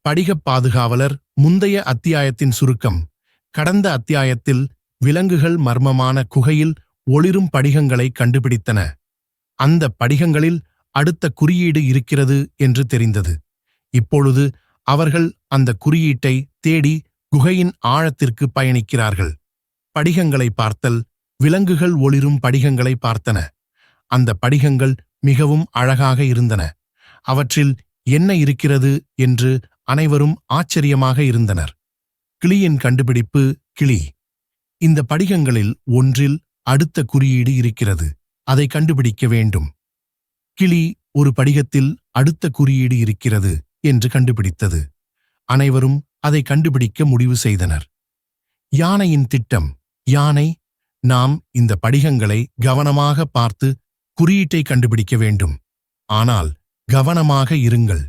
படிகப் பாதுகாவலர் முந்தைய அத்தியாயத்தின் சுருக்கம். கடந்த அத்தியாயத்தில் விலங்குகள் மர்மமான குகையில் ஒளிரும் படிகங்களை கண்டுபிடித்தன. அந்த படிகங்களில் அடுத்த குறியீடு இருக்கிறது என்று தெரிந்தது. இப்பொழுது அவர்கள் அந்த குறியீட்டை தேடி குகையின் ஆழத்திற்கு பயணிக்கிறார்கள். படிகங்களை பார்த்தல். விலங்குகள் ஒளிரும் படிகங்களை பார்த்தன. அந்த படிகங்கள் மிகவும் அழகாக இருந்தன. அவற்றில் என்ன இருக்கிறது என்று அனைவரும் ஆச்சரியமாக இருந்தனர். கிளியின் கண்டுபிடிப்பு. கிளி, இந்த படிகங்களில் ஒன்றில் அடுத்த குறியீடு இருக்கிறது, அதை கண்டுபிடிக்க வேண்டும். கிளி ஒரு படிகத்தில் அடுத்த குறியீடு இருக்கிறது என்று கண்டுபிடித்தது. அனைவரும் அதை கண்டுபிடிக்க முடிவு செய்தனர். யானையின் திட்டம். யானை, நாம் இந்த படிகங்களை கவனமாக பார்த்து குறியீட்டை கண்டுபிடிக்க வேண்டும். ஆனால் கவனமாக இருங்கள்.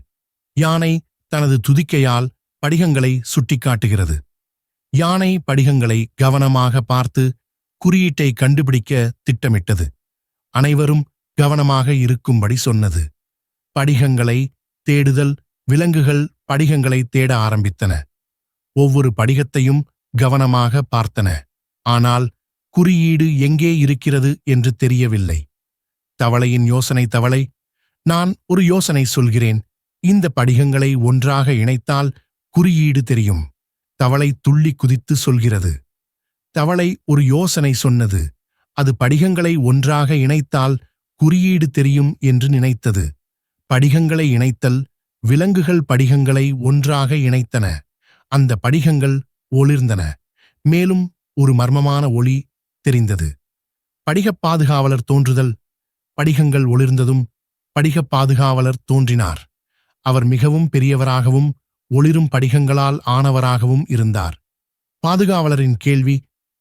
யானை தனது துதிக்கையால் படிகங்களை சுட்டிக்காட்டுகிறது. யானை படிகங்களை கவனமாக பார்த்து குறியீட்டை கண்டுபிடிக்க திட்டமிட்டது. அனைவரும் கவனமாக இருக்கும்படி சொன்னது. படிகங்களை தேடுதல். விலங்குகள் படிகங்களை தேட ஆரம்பித்தன. ஒவ்வொரு படிகத்தையும் கவனமாக பார்த்தன. ஆனால் குறியீடு எங்கே இருக்கிறது என்று தெரியவில்லை. தவளையின் யோசனை. தவளை, நான் ஒரு யோசனை சொல்கிறேன். இந்த படிகங்களை ஒன்றாக இணைத்தால் குறியீடு தெரியும். தவளை துள்ளி குதித்து சொல்கிறது. தவளை ஒரு யோசனை சொன்னது. அது படிகங்களை ஒன்றாக இணைத்தால் குறியீடு தெரியும் என்று நினைத்தது. படிகங்களை இணைத்தல். விலங்குகள் படிகங்களை ஒன்றாக இணைத்தன. அந்த படிகங்கள் ஒளிர்ந்தன. மேலும் ஒரு மர்மமான ஒளி தெரிந்தது. படிகப் பாதுகாவலர் தோன்றுதல். படிகங்கள் ஒளிர்ந்ததும் படிகப் பாதுகாவலர் தோன்றினார். அவர் மிகவும் பெரியவராகவும் ஒளிரும் படிகங்களால் ஆனவராகவும் இருந்தார். பாதுகாவலரின் கேள்வி.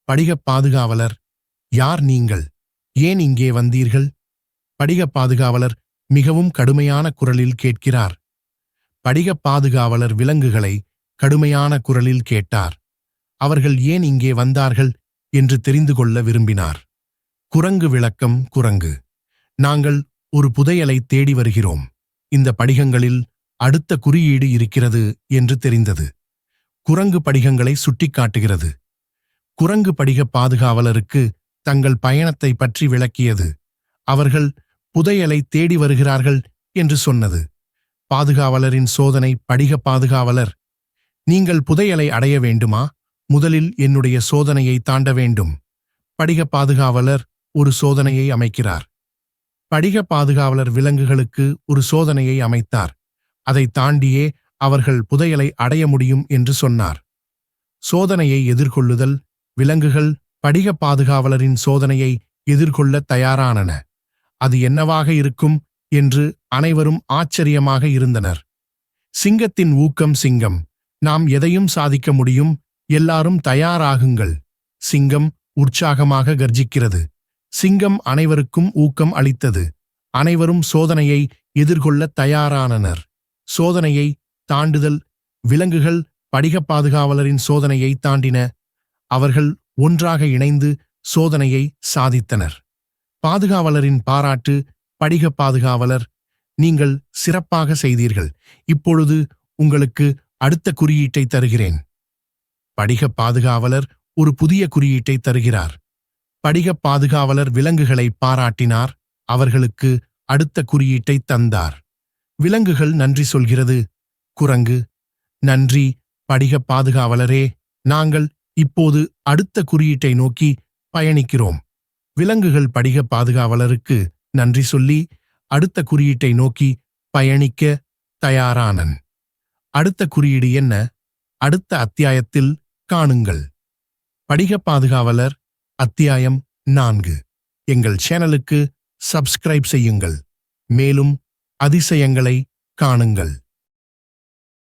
படிகப் பாதுகாவலர், யார் நீங்கள்? ஏன் இங்கே வந்தீர்கள்? படிகப் பாதுகாவலர் மிகவும் கடுமையான குரலில் கேட்கிறார். படிகப் பாதுகாவலர் விலங்குகளை கடுமையான குரலில் கேட்டார். அவர்கள் ஏன் இங்கே வந்தார்கள் என்று தெரிந்து கொள்ள விரும்பினார். குரங்கு விளக்கம். குரங்கு, நாங்கள் ஒரு புதையலை தேடி வருகிறோம். இந்த படிகங்களில் அடுத்த குறியீடு இருக்கிறது என்று தெரிந்தது. குரங்கு படிகங்களை சுட்டிக்காட்டுகிறது. குரங்கு படிகப் பாதுகாவலருக்கு தங்கள் பயணத்தை பற்றி விளக்கியது. அவர்கள் புதையலை தேடி வருகிறார்கள் என்று சொன்னது. பாதுகாவலரின் சோதனை. படிகப் பாதுகாவலர், நீங்கள் புதையலை அடைய வேண்டுமா? முதலில் என்னுடைய சோதனையை தாண்ட வேண்டும். படிகப் பாதுகாவலர் ஒரு சோதனையை அமைக்கிறார். படிகப் பாதுகாவலர் விலங்குகளுக்கு ஒரு சோதனையை அமைத்தார். அதை தாண்டியே அவர்கள் புதையலை அடைய முடியும் என்று சொன்னார். சோதனையை எதிர்கொள்ளுதல். விலங்குகள் படிகப் பாதுகாவலரின் சோதனையை எதிர்கொள்ள தயாரானன. அது என்னவாக இருக்கும் என்று அனைவரும் ஆச்சரியமாக இருந்தனர். சிங்கத்தின் ஊக்கம். சிங்கம், நாம் எதையும் சாதிக்க முடியும். எல்லாரும் தயாராகுங்கள். சிங்கம் உற்சாகமாக கர்ஜிக்கிறது. சிங்கம் அனைவருக்கும் ஊக்கம் அளித்தது. அனைவரும் சோதனையை எதிர்கொள்ள தயாரானனர். சோதனையை தாண்டுதல். விலங்குகள் படிகப் பாதுகாவலரின் சோதனையை தாண்டின. அவர்கள் ஒன்றாக இணைந்து சோதனையை சாதித்தனர். பாதுகாவலரின் பாராட்டு. படிகப் பாதுகாவலர், நீங்கள் சிறப்பாக செய்தீர்கள். இப்பொழுது உங்களுக்கு அடுத்த குறியீட்டை தருகிறேன். படிகப் பாதுகாவலர் ஒரு புதிய குறியீட்டை தருகிறார். படிகப் பாதுகாவலர் விலங்குகளை பாராட்டினார். அவர்களுக்கு அடுத்த குறியீட்டை தந்தார். விலங்குகள் நன்றி சொல்கிறது. குரங்கு, நன்றி படிகப் பாதுகாவலரே, நாங்கள் இப்போது அடுத்த குறியீட்டை நோக்கி பயணிக்கிறோம். விலங்குகள் படிகப் பாதுகாவலருக்கு நன்றி சொல்லி அடுத்த குறியீட்டை நோக்கி பயணிக்க தயாரானன். அடுத்த குறியீடு என்ன? அடுத்த அத்தியாயத்தில் காணுங்கள். படிகப் பாதுகாவலர் அத்தியாயம் 4. எங்கள் சேனலுக்கு சப்ஸ்கிரைப் செய்யுங்கள். மேலும் அதிசயங்களை காணுங்கள்.